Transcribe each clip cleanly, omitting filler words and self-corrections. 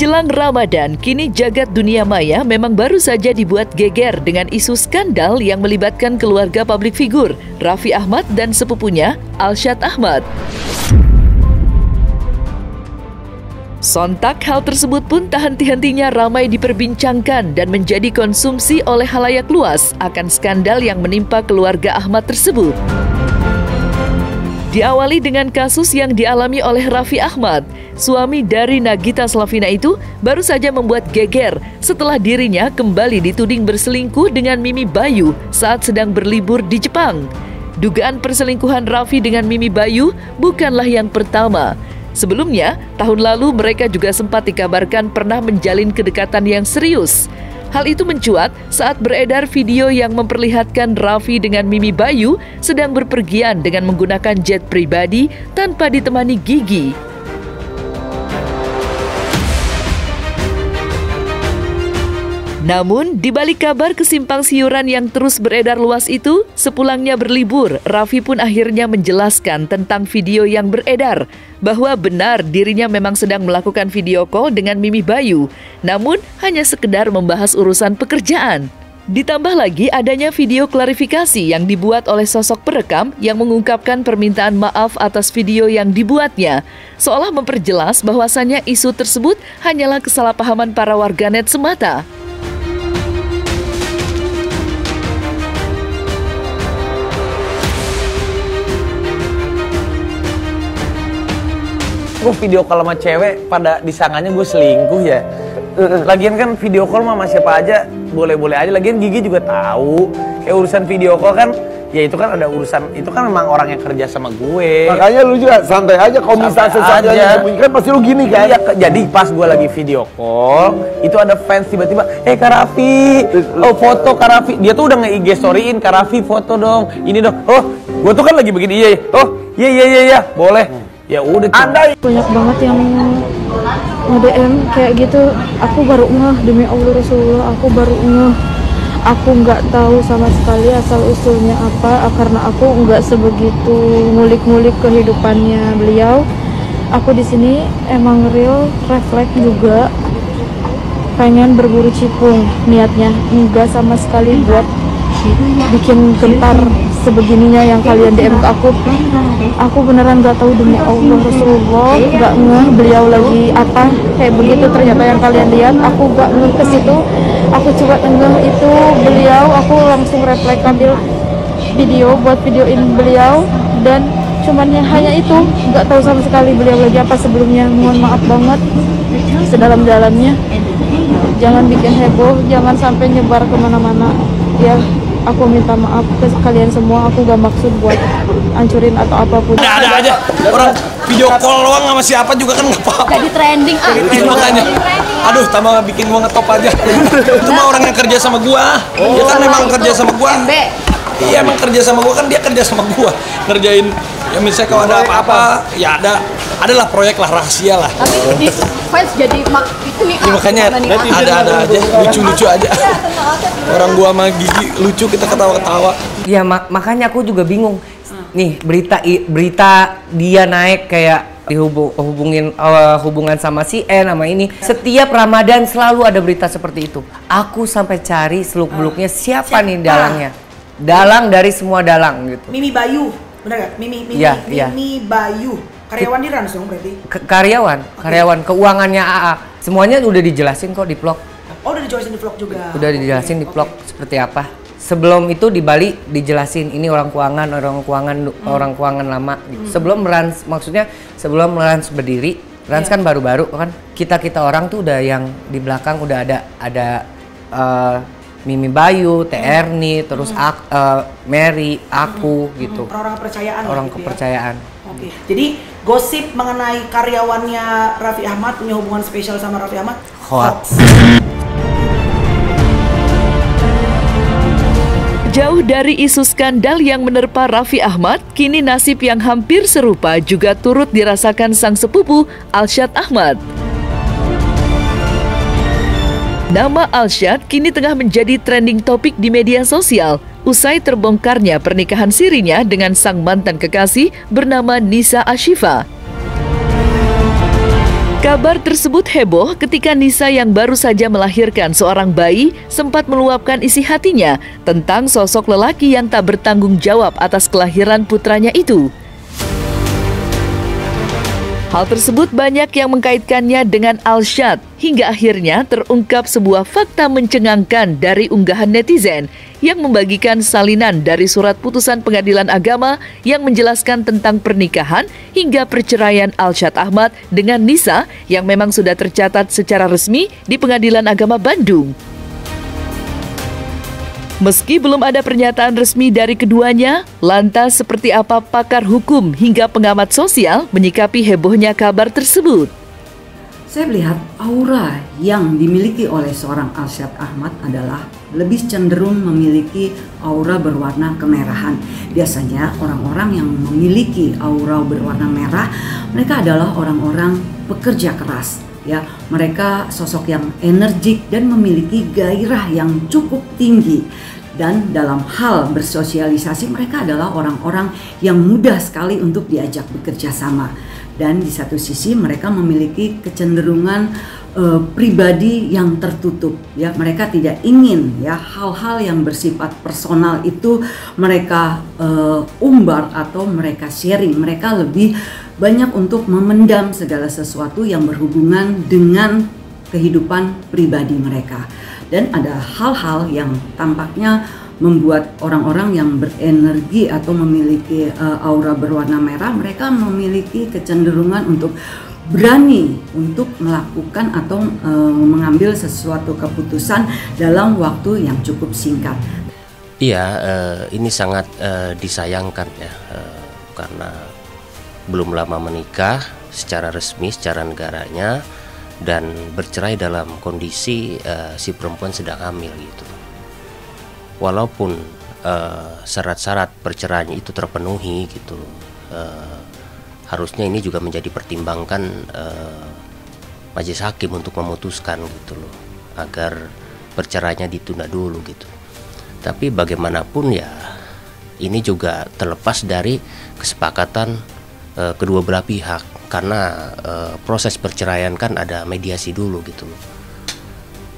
Menjelang Ramadan, kini jagat dunia maya memang baru saja dibuat geger dengan isu skandal yang melibatkan keluarga publik figur, Raffi Ahmad dan sepupunya, Alsyad Ahmad. Sontak hal tersebut pun tak henti-hentinya ramai diperbincangkan dan menjadi konsumsi oleh khalayak luas akan skandal yang menimpa keluarga Ahmad tersebut. Diawali dengan kasus yang dialami oleh Raffi Ahmad, suami dari Nagita Slavina itu baru saja membuat geger setelah dirinya kembali dituding berselingkuh dengan Mimi Bayu saat sedang berlibur di Jepang. Dugaan perselingkuhan Raffi dengan Mimi Bayu bukanlah yang pertama. Sebelumnya, tahun lalu mereka juga sempat dikabarkan pernah menjalin kedekatan yang serius. Hal itu mencuat saat beredar video yang memperlihatkan Raffi dengan Mimi Bayu sedang berpergian dengan menggunakan jet pribadi tanpa ditemani Gigi. Namun, di balik kabar kesimpang siuran yang terus beredar luas itu, sepulangnya berlibur, Raffi pun akhirnya menjelaskan tentang video yang beredar, bahwa benar dirinya memang sedang melakukan video call dengan Mimi Bayu, namun hanya sekedar membahas urusan pekerjaan. Ditambah lagi adanya video klarifikasi yang dibuat oleh sosok perekam yang mengungkapkan permintaan maaf atas video yang dibuatnya, seolah memperjelas bahwasannya isu tersebut hanyalah kesalahpahaman para warganet semata. Gue video call sama cewek pada disangkanya gue selingkuh ya. Lagian kan video call sama siapa aja boleh-boleh aja. Lagian Gigi juga tahu kayak urusan video call kan, ya itu kan ada urusan, itu kan memang orang yang kerja sama gue. Makanya lu juga santai aja kalau misalnya sesuatu yang disembunyikan pasti lu gini kan. Iya, jadi pas gue lagi video call itu ada fans tiba-tiba, Kak Raffi, oh foto Kak Raffi. Dia tuh udah nge-IG storyin, Kak Raffi foto dong, ini dong. Oh, gue tuh kan lagi begini, iya, boleh. Ya udah. Banyak banget yang nge-DM kayak gitu. Aku baru ngeh, demi Allah Rasulullah, aku baru ngeh. Aku nggak tahu sama sekali asal usulnya apa, karena aku nggak sebegitu ngulik-ngulik kehidupannya beliau. Aku di sini emang real refleks juga pengen berburu cipung, niatnya nggak sama sekali buat bikin gentar sebegininya yang kalian DM ke aku. Aku beneran gak tahu, demi Allah Rasulullah, gak ngeh beliau lagi apa kayak begitu. Ternyata yang kalian lihat, aku gak ngeh ke situ. Aku coba ngeh itu beliau, aku langsung refleks ambil video buat videoin beliau, dan cuman hanya itu, gak tahu sama sekali beliau lagi apa sebelumnya. Mohon maaf banget sedalam-dalamnya. Jangan bikin heboh, jangan sampai nyebar kemana-mana ya. Aku minta maaf ke kalian semua, aku gak maksud buat hancurin atau apapun. Ada aja, orang video call doang sama siapa juga kan nggak apa-apa. Jadi trending Itu makanya, aduh tambah bikin gua ngetop aja. Itu mah orang yang kerja sama gua, dia kan memang kerja sama gua. Iya emang kerja sama gua, kan dia kerja sama gua, ngerjain. Ya misalnya kalau ada apa-apa, ya adalah proyek lah, rahasia lah. Tapi fans jadi itu nih. Ya, makanya ada aja, lucu-lucu aja. Orang gua sama Gigi lucu, kita ketawa-ketawa. Ya makanya aku juga bingung. Nih berita dia naik kayak dihubungin hubungan sama si N sama ini. Setiap Ramadan selalu ada berita seperti itu. Aku sampai cari seluk-beluknya siapa nih dalangnya. Dalang dari semua dalang gitu. Mimi Bayu, bener gak? Mimi Bayu. Karyawan di Rans dong berarti? Karyawan keuangannya AA. Semuanya udah dijelasin kok di vlog. Oh, udah dijelasin di vlog juga? Udah dijelasin di vlog seperti apa. Sebelum itu di Bali dijelasin ini orang keuangan lama. Sebelum Rans, maksudnya sebelum Rans berdiri, Rans kan baru-baru kan. Kita orang tuh udah yang di belakang udah ada Mimi Bayu, Erni, terus Mary, aku gitu. Orang kepercayaan. Orang gitu kepercayaan. Ya? Oke. Jadi gosip mengenai karyawannya Raffi Ahmad punya hubungan spesial sama Raffi Ahmad hoax. Jauh dari isu skandal yang menerpa Raffi Ahmad, kini nasib yang hampir serupa juga turut dirasakan sang sepupu Alsyad Ahmad. Nama Alsyad kini tengah menjadi trending topik di media sosial usai terbongkarnya pernikahan sirinya dengan sang mantan kekasih bernama Nisa Ashifa. Kabar tersebut heboh ketika Nisa yang baru saja melahirkan seorang bayi sempat meluapkan isi hatinya tentang sosok lelaki yang tak bertanggung jawab atas kelahiran putranya itu. Hal tersebut banyak yang mengkaitkannya dengan Alshad, hingga akhirnya terungkap sebuah fakta mencengangkan dari unggahan netizen yang membagikan salinan dari surat putusan pengadilan agama yang menjelaskan tentang pernikahan hingga perceraian Alshad Ahmad dengan Nisa yang memang sudah tercatat secara resmi di Pengadilan Agama Bandung. Meski belum ada pernyataan resmi dari keduanya, lantas seperti apa pakar hukum hingga pengamat sosial menyikapi hebohnya kabar tersebut? Saya melihat aura yang dimiliki oleh seorang Alshad Ahmad adalah lebih cenderung memiliki aura berwarna kemerahan. Biasanya orang-orang yang memiliki aura berwarna merah, mereka adalah orang-orang pekerja keras. Ya, mereka sosok yang energik dan memiliki gairah yang cukup tinggi. Dan dalam hal bersosialisasi mereka adalah orang-orang yang mudah sekali untuk diajak bekerja sama. Dan di satu sisi mereka memiliki kecenderungan pribadi yang tertutup. Ya, mereka tidak ingin ya hal-hal yang bersifat personal itu mereka umbar atau mereka sharing. Mereka lebih banyak untuk memendam segala sesuatu yang berhubungan dengan kehidupan pribadi mereka. Dan ada hal-hal yang tampaknya membuat orang-orang yang berenergi atau memiliki aura berwarna merah, mereka memiliki kecenderungan untuk berani untuk melakukan atau mengambil sesuatu keputusan dalam waktu yang cukup singkat. Iya, ini sangat disayangkan ya, karena belum lama menikah secara resmi, secara negaranya, dan bercerai dalam kondisi si perempuan sedang hamil gitu. Walaupun syarat-syarat perceraian itu terpenuhi gitu, harusnya ini juga menjadi pertimbangan majelis hakim untuk memutuskan gitu loh, agar perceraiannya ditunda dulu gitu. Tapi bagaimanapun ya, ini juga terlepas dari kesepakatan kedua belah pihak, karena proses perceraian kan ada mediasi dulu gitu.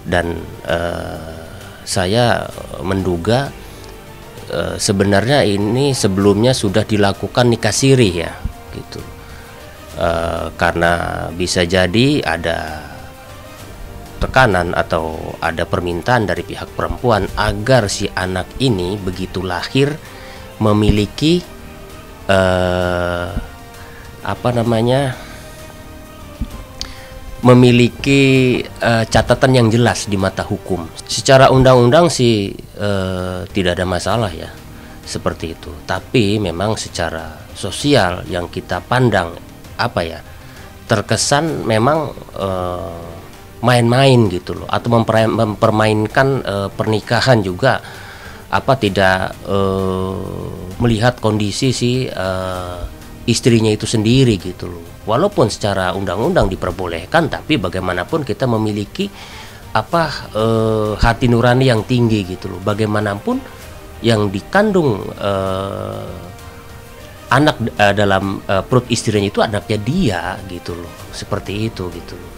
Dan saya menduga sebenarnya ini sebelumnya sudah dilakukan nikah siri ya gitu, karena bisa jadi ada tekanan atau ada permintaan dari pihak perempuan agar si anak ini begitu lahir memiliki memiliki catatan yang jelas di mata hukum. Secara undang-undang sih tidak ada masalah ya seperti itu. Tapi memang secara sosial yang kita pandang terkesan memang main-main gitu loh, atau mempermainkan pernikahan juga, tidak melihat kondisi si istrinya itu sendiri gitu loh. Walaupun secara undang-undang diperbolehkan, tapi bagaimanapun kita memiliki hati nurani yang tinggi gitu loh. Bagaimanapun yang dikandung anak dalam perut istrinya itu anaknya dia gitu loh. Seperti itu gitu loh.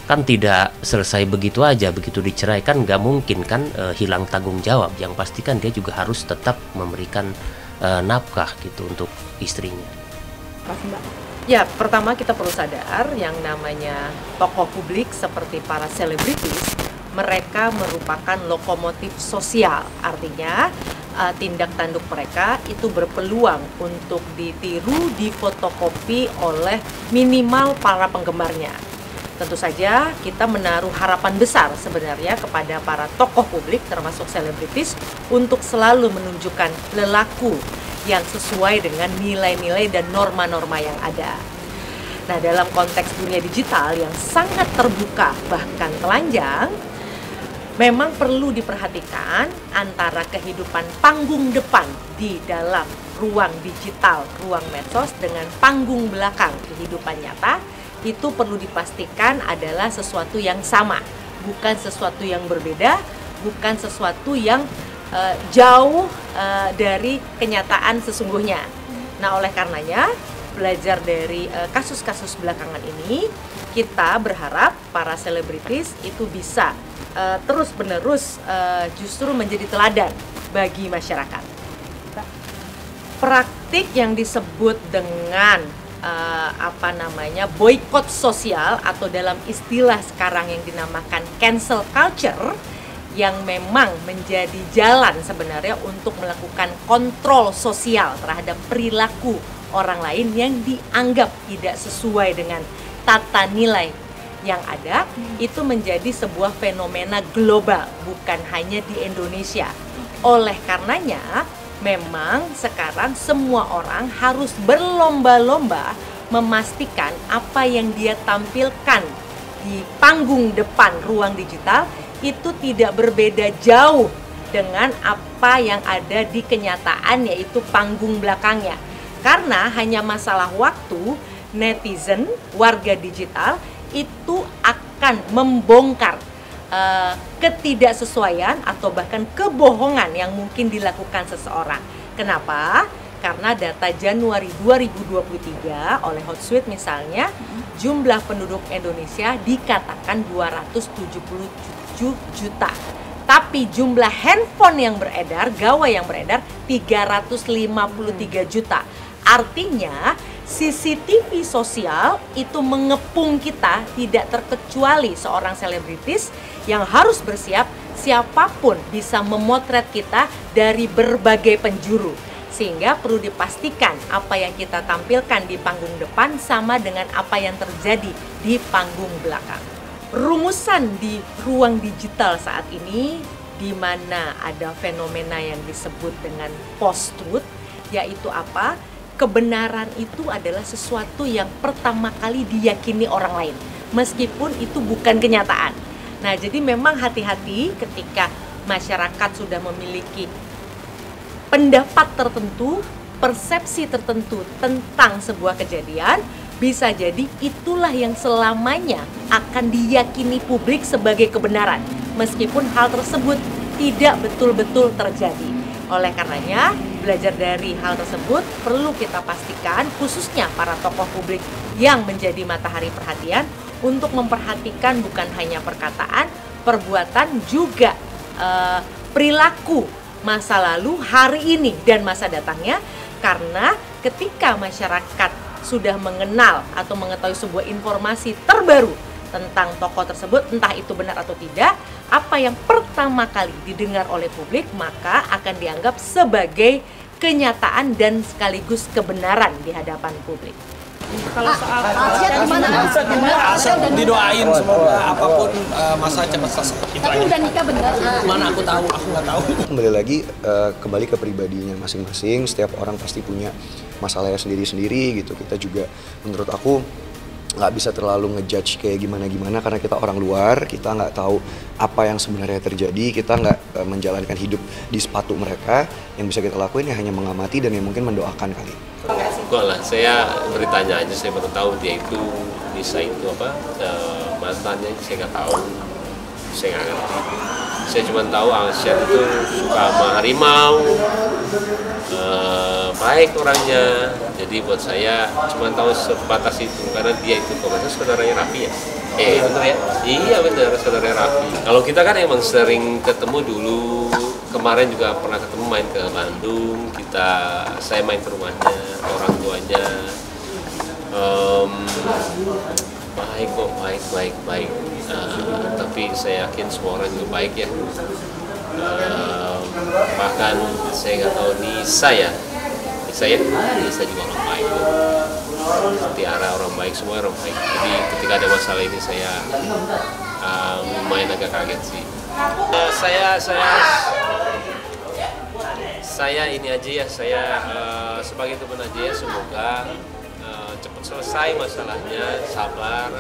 Kan tidak selesai begitu aja, begitu diceraikan nggak mungkin kan hilang tanggung jawab. Yang pasti kan dia juga harus tetap memberikan nafkah gitu untuk istrinya. Ya, pertama kita perlu sadar yang namanya tokoh publik seperti para selebritis, mereka merupakan lokomotif sosial. Artinya tindak tanduk mereka itu berpeluang untuk ditiru, difotokopi oleh minimal para penggemarnya. Tentu saja kita menaruh harapan besar sebenarnya kepada para tokoh publik termasuk selebritis untuk selalu menunjukkan lelaku yang sesuai dengan nilai-nilai dan norma-norma yang ada. Nah, dalam konteks dunia digital yang sangat terbuka bahkan telanjang, memang perlu diperhatikan antara kehidupan panggung depan di dalam ruang digital, ruang medsos, dengan panggung belakang kehidupan nyata. Itu perlu dipastikan adalah sesuatu yang sama, bukan sesuatu yang berbeda, bukan sesuatu yang jauh dari kenyataan sesungguhnya. Nah, oleh karenanya belajar dari kasus-kasus belakangan ini, kita berharap para selebritis itu bisa terus-menerus justru menjadi teladan bagi masyarakat. Praktik yang disebut dengan boikot sosial atau dalam istilah sekarang yang dinamakan cancel culture, yang memang menjadi jalan sebenarnya untuk melakukan kontrol sosial terhadap perilaku orang lain yang dianggap tidak sesuai dengan tata nilai yang ada, itu menjadi sebuah fenomena global, bukan hanya di Indonesia. Oleh karenanya, memang sekarang semua orang harus berlomba-lomba memastikan apa yang dia tampilkan di panggung depan ruang digital itu tidak berbeda jauh dengan apa yang ada di kenyataan, yaitu panggung belakangnya. Karena hanya masalah waktu, netizen, warga digital itu akan membongkar ketidaksesuaian atau bahkan kebohongan yang mungkin dilakukan seseorang. Kenapa? Karena data Januari 2023 oleh Hotsuite misalnya, jumlah penduduk Indonesia dikatakan 277 juta. Tapi jumlah handphone yang beredar, gawai yang beredar 353 juta. Artinya CCTV sosial itu mengepung kita, tidak terkecuali seorang selebritis yang harus bersiap siapapun bisa memotret kita dari berbagai penjuru. Sehingga perlu dipastikan apa yang kita tampilkan di panggung depan sama dengan apa yang terjadi di panggung belakang. Rumusan di ruang digital saat ini, di mana ada fenomena yang disebut dengan post-truth, yaitu apa? Kebenaran itu adalah sesuatu yang pertama kali diyakini orang lain, meskipun itu bukan kenyataan. Nah, jadi memang hati-hati ketika masyarakat sudah memiliki pendapat tertentu, persepsi tertentu tentang sebuah kejadian, bisa jadi itulah yang selamanya akan diyakini publik sebagai kebenaran, meskipun hal tersebut tidak betul-betul terjadi. Oleh karenanya, belajar dari hal tersebut perlu kita pastikan, khususnya para tokoh publik yang menjadi matahari perhatian, untuk memperhatikan bukan hanya perkataan, perbuatan, juga perilaku masa lalu, hari ini, dan masa datangnya. Karena ketika masyarakat sudah mengenal atau mengetahui sebuah informasi terbaru tentang tokoh tersebut, entah itu benar atau tidak, apa yang pertama kali didengar oleh publik maka akan dianggap sebagai kenyataan dan sekaligus kebenaran di hadapan publik. Kalau soal asal didoain semoga apapun masa cepat selesai. Tapi udah nikah bener? Mana aku tahu, aku nggak tahu. Kembali lagi kembali ke pribadinya masing-masing. Setiap orang pasti punya masalahnya sendiri-sendiri gitu. Kita juga, menurut aku, nggak bisa terlalu ngejudge kayak gimana-gimana karena kita orang luar, kita nggak tahu apa yang sebenarnya terjadi, kita nggak menjalankan hidup di sepatu mereka. Yang bisa kita lakuin ya hanya mengamati dan yang mungkin mendoakan kali. Enggak lah, saya beritanya aja, saya baru tahu dia itu bisa itu mantannya, saya nggak tahu, saya nggak ngerti. Saya cuma tahu Alsyad itu suka sama harimau, baik orangnya. Jadi buat saya cuma tahu sebatas itu karena dia itu komentar saudaranya Raffi ya. Bener ya? Iya bener, saudaranya Raffi. Kalau kita kan emang sering ketemu dulu. Kemarin juga pernah ketemu, main ke Bandung, saya main ke rumahnya, orang tuanya. Baik kok, baik. Tapi saya yakin semua orang juga baik ya. Bahkan saya nggak tahu Nisa ya, Nisa juga orang baik kok. Tiara orang baik, semua orang baik. Jadi ketika ada masalah ini saya lumayan agak kaget sih. Saya ini aja ya, saya sebagai teman aja ya, semoga cepat selesai masalahnya, sabar.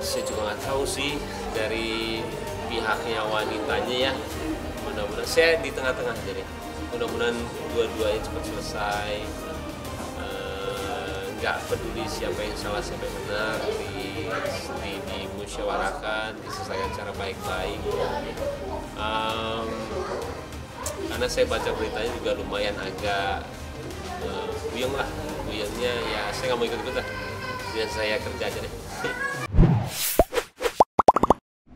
Saya juga nggak tahu sih dari pihaknya wanitanya ya, mudah-mudahan saya di tengah-tengah jadi mudah-mudahan dua-duanya cepat selesai, nggak peduli siapa yang salah siapa yang benar, dimusyawarahkan, diselesaikan secara baik-baik. Karena saya baca beritanya juga lumayan agak buyung lah, buyungnya ya saya nggak mau ikut-ikut lah. dengan saya kerja aja deh.